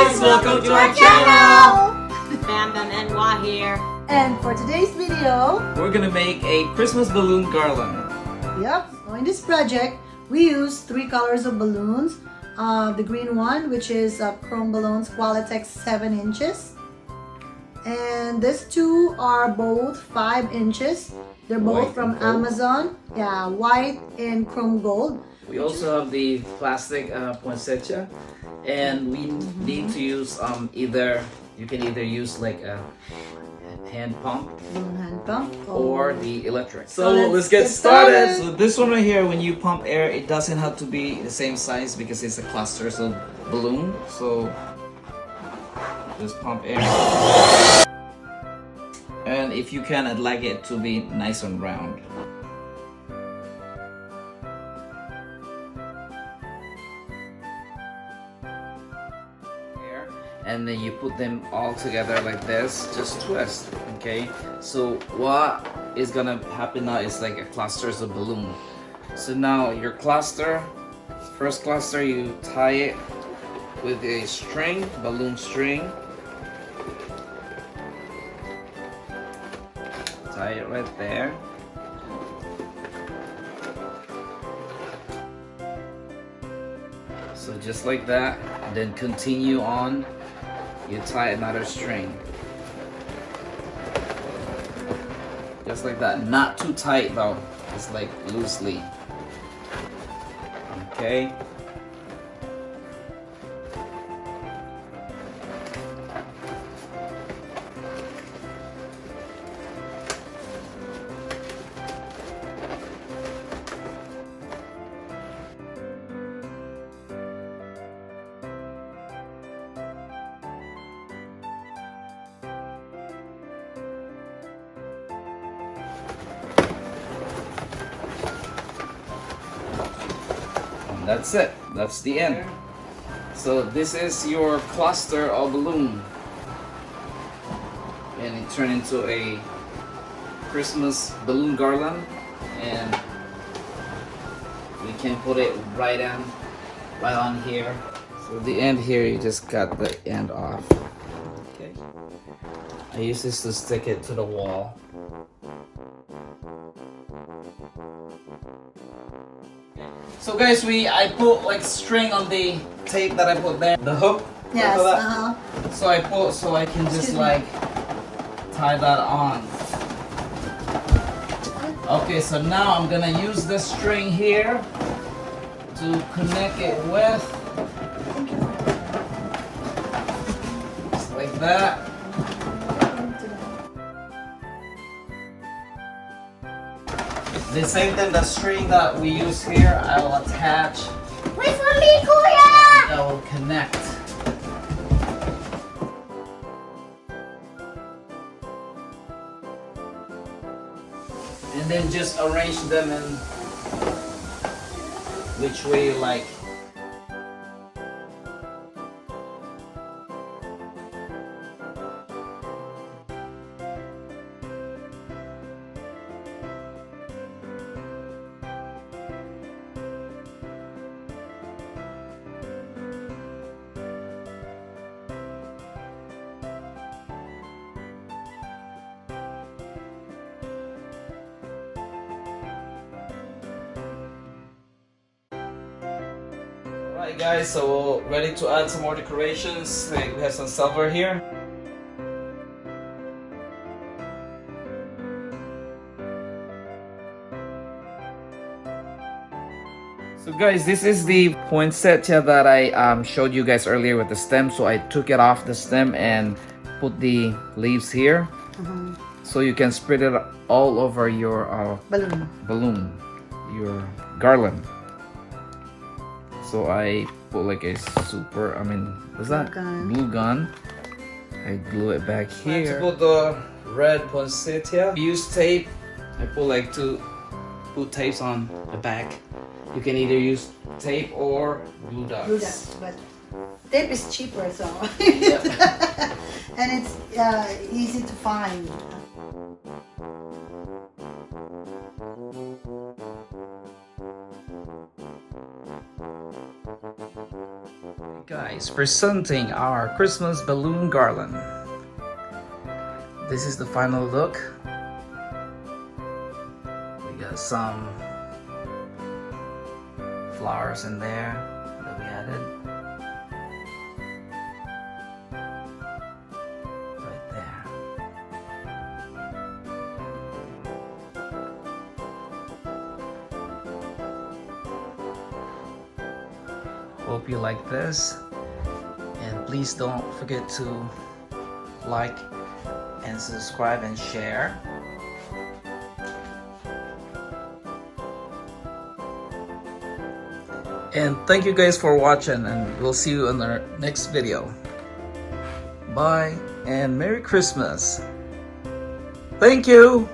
guys, welcome to our channel! Bam Bam and Wah here. And for today's video, we're gonna make a Christmas balloon garland. Yep, so in this project, we use 3 colors of balloons. The green one, which is chrome balloons, Qualatex 7 inches. And these 2 are both 5 inches. They're both from Amazon. Yeah, white and chrome gold. We also have the plastic poinsettia, and we need to use you can either use like a hand pump Balloon hand pump or the electric. So let's get started. So this one right here, when you pump air, it doesn't have to be the same size because it's a cluster of balloon. So just pump air. And if you can, I'd like it to be nice and round. And then you put them all together like this, just twist, okay? So what is gonna happen now is like a clusters of balloon. So now your cluster, first cluster, you tie it with a string, balloon string. Tie it right there. So just like that, and then continue on. You tie another string. Just like that. Not too tight though. It's like loosely. Okay. That's it. That's the end. So this is your cluster of balloon, and it turned into a Christmas balloon garland, and we can put it right on here. So the end here, you just cut the end off. Okay. I use this to stick it to the wall. So guys, I put like string on the tape that I put there, the hook. Yes. So I can just like tie that on. Okay, so now I'm gonna use this string here to connect it with, just like that. The same thing, the string that we use here, I will attach. Wait for me, Kuya! That will connect. And then just arrange them in which way you like. Alright guys, so we're ready to add some more decorations. Like we have some silver here. So guys, this is the poinsettia that I showed you guys earlier with the stem. So I took it off the stem and put the leaves here. So you can spread it all over your balloon, your garland. So I put like a what's that? Glue gun. I glue it back here. To put the red poinsettia, use tape. I put tapes on the back. You can either use tape or glue dots. But tape is cheaper, so Yep. and it's easy to find. Guys, presenting our Christmas balloon garland. This is the final look. We got some flowers in there that we added. Right there. Hope you like this, and please don't forget to like and subscribe and share. And thank you guys for watching, and we'll see you in our next video. Bye and Merry Christmas. Thank you.